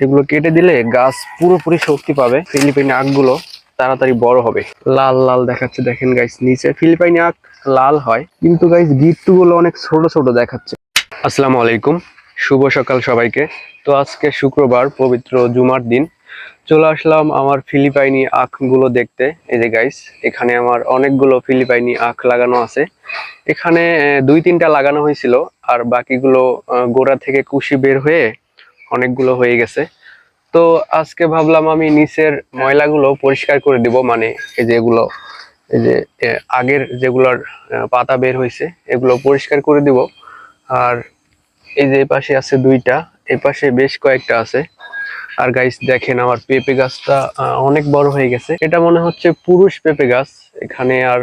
এগুলো কেটে দিলে গাছ পুরোপুরি শক্তি পাবে। ফিলিপাইনি আখগুলো তাড়াতাড়ি বড় হবে। লাল লাল দেখাচ্ছে, দেখেন গাইস নিচে ফিলিপাইনি আখ লাল হয়, কিন্তু গাইস গিট্টু গুলো অনেক ছোট ছোট দেখাচ্ছে। আসসালামু আলাইকুম, শুভ সকাল সবাইকে। তো আজকে শুক্রবার, পবিত্র জুমার দিন। চলে আসলাম আমার ফিলিপাইনি আখগুলো দেখতে। এই যে গাইস, এখানে আমার অনেকগুলো ফিলিপাইনি আখ লাগানো আছে। এখানে 2-3টা লাগানো হয়েছিল, আর বাকিগুলো গোড়া থেকে কুশি বের হয়ে অনেকগুলো হয়ে গেছে। তো আজকে ভাবলাম আমি নিচের ময়লাগুলো পরিষ্কার করে দিব, মানে এই যে এগুলো, এই যে আগের যেগুলোর পাতা বের হয়েছে এগুলো পরিষ্কার করে দিব। আর এই যে পাশে আছে 2টা, এই পাশে বেশ কয়েকটা আছে। আর গাইস দেখেন, আমার পেঁপে গাছটা অনেক বড় হয়ে গেছে। এটা মনে হচ্ছে পুরুষ পেঁপে গাছ। এখানে আর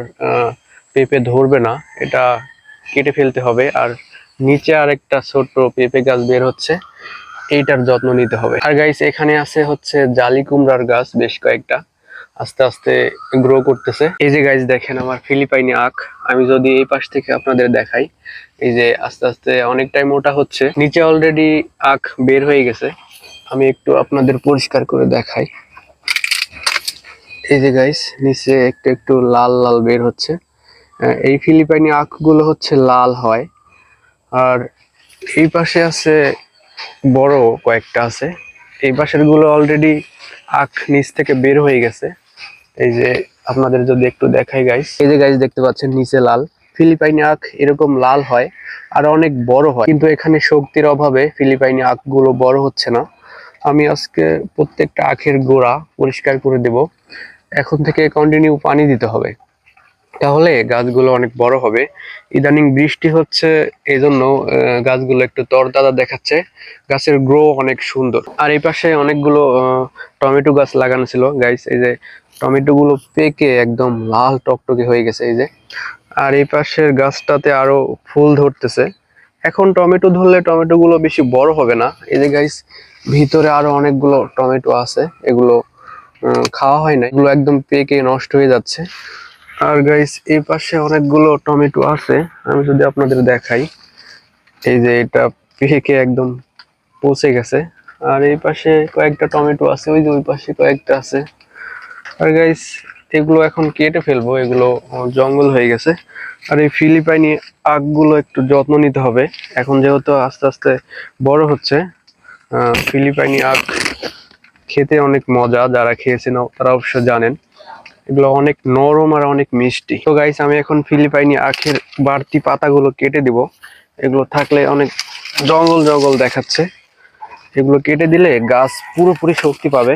পেঁপে ধরবে না, এটা কেটে ফেলতে হবে। আর নিচে আর একটা ছোট পেঁপে গাছ বের হচ্ছে, এইটার যত্ন নিতে হবে। আর গাইস এখানে আছে হচ্ছে জালি কুমড়ার গাছ বেশ কয়েকটা, আস্তে আস্তে গ্রো করতেছে। এই যে গাইস দেখেন আমার ফিলিপাইনি আখ, আমি যদি এই পাশ থেকে আপনাদের দেখাই, এই যে আস্তে আস্তে অনেকটাই মোটা হচ্ছে। নিচে অলরেডি আখ বের হয়ে গেছে, আমি একটু আপনাদের পরিষ্কার করে দেখাই। এই যে গাইস নিচে একটু একটু লাল লাল বের হচ্ছে। এই ফিলিপাইনি আখগুলো হচ্ছে লাল হয়। আর এই পাশে আছে বড় কয়েকটা আছে, এই পাশের গুলো অলরেডি আখ নিচ থেকে বের হয়ে গেছে। এই যে আপনাদের যদি একটু দেখাই গাইস, এই যে গাইস দেখতে পাচ্ছেন নিচে লাল। ফিলিপাইনি আখ এরকম লাল হয় আর অনেক বড় হয়, কিন্তু এখানে শক্তির অভাবে ফিলিপাইনি আখ গুলো বড় হচ্ছে না। আমি আজকে প্রত্যেকটা আখের গোড়া পরিষ্কার করে দেব। এখন থেকে কন্টিনিউ পানি দিতে হবে, তাহলে গাছগুলো অনেক বড় হবে। ইদানিং বৃষ্টি হচ্ছে, এই জন্য গাছগুলো একটু তরতাজা দেখাচ্ছে, গাছের গ্রো অনেক সুন্দর। আর এই পাশে অনেকগুলো টমেটো গাছ লাগানো ছিল গাইস, এই যে টমেটো গুলো পেকে একদম লাল টকটকে হয়ে গেছে এই যে। আর এই পাশের গাছটাতে আরো ফুল ধরতেছে। এখন টমেটো ধরলে টমেটো গুলো বেশি বড় হবে না। এই যে গাইস ভিতরে আরো অনেকগুলো টমেটো আছে, এগুলো খাওয়া হয় না, এগুলো একদম পেকে নষ্ট হয়ে যাচ্ছে। আর গাইস এই পাশে অনেকগুলো টমেটো আছে, আমি যদি আপনাদের দেখাই, এই যে এটা পেকে একদম পচে গেছে। আর এই পাশে কয়েকটা টমেটো আছে, ওই যে ওই পাশে কয়েকটা আছে। আর গাইস এগুলো এখন কেটে ফেলবো, এগুলো জঙ্গল হয়ে গেছে। আর এই ফিলিপাইনি আখগুলো একটু যত্ন নিতে হবে, এখন যেহেতু আস্তে আস্তে বড় হচ্ছে। ফিলিপাইনি আখ খেতে অনেক মজা, যারা খেয়েছেন তারা অবশ্য জানেন। এগুলো অনেক নরম আর অনেক মিষ্টি। তো গাইস আমি এখন ফিলিপাইনি আখের বাড়তি পাতাগুলো কেটে দিব, এগুলো থাকলে অনেক জঙ্গল জঙ্গল দেখাচ্ছে। এগুলো কেটে দিলে গাছ পুরোপুরি শক্তি পাবে।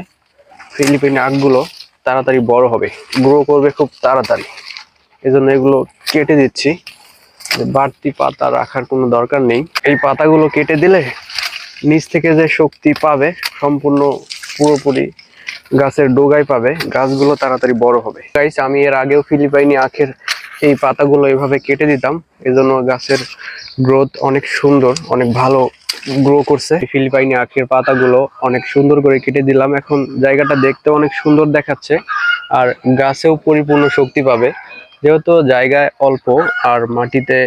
ফিলিপাইনি আখগুলো তাড়াতাড়ি বড় হবে, গ্রো করবে খুব তাড়াতাড়ি। এজন্য এগুলো কেটে দিচ্ছি, বাড়তি পাতা রাখার কোনো দরকার নেই। এই পাতাগুলো কেটে দিলে নিচ থেকে যে শক্তি পাবে সম্পূর্ণ পুরোপুরি গাছের ডোগায় পাবে, গাছগুলো তাড়াতাড়ি বড় হবে। গাইস আমি এর আগেও ফিলিপাইনি আখের এই পাতাগুলো এভাবে কেটে দিতাম, এজন্য গাছের গ্রোথ অনেক সুন্দর, অনেক ভালো গ্রো করছে। ফিলিপাইনি আখের পাতাগুলো অনেক সুন্দর করে কেটে দিলাম, এখন জায়গাটা দেখতে অনেক সুন্দর দেখাচ্ছে আর গাছেও পরিপূর্ণ শক্তি পাবে। যেহেতু জায়গায় অল্প আর মাটিতে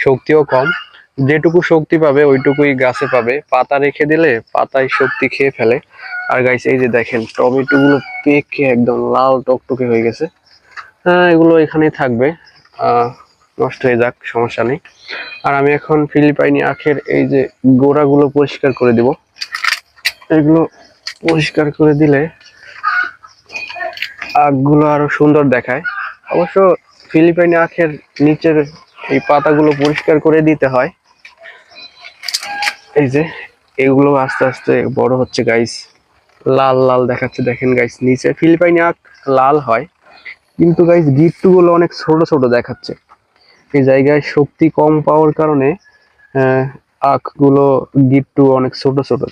শক্তিও কম, যেটুকু শক্তি পাবে ওইটুকুই গাছে পাবে। পাতা রেখে দিলে পাতায় শক্তি খেয়ে ফেলে। আর গাইস এই যে দেখেন টমেটো গুলো পেকে একদম লাল টকটকে হয়ে গেছে। হ্যাঁ এগুলো এখানেই থাকবে, নষ্ট হয়ে যাক, সমস্যা নেই। আর আমি এখন ফিলিপাইনি আখের এই যে গোড়াগুলো পরিষ্কার করে দিব। এগুলো পরিষ্কার করে দিলে আখগুলো আরো সুন্দর দেখায়। অবশ্য ফিলিপাইনি আখের নিচের এই পাতাগুলো পরিষ্কার করে দিতে হয়। এই যে এগুলো আস্তে আস্তে বড় হচ্ছে গাইস, লাল লাল দেখাচ্ছে, দেখেন গাইস নিচে ফিলিপাইনি আখ লাল হয়, কিন্তু গাইস গিট্টু গুলো অনেক ছোট ছোট দেখাচ্ছে। এই জায়গায় শক্তি কম পাওয়ার কারণে আখ গুলো গিট্টু অনেক ছোট ছোট।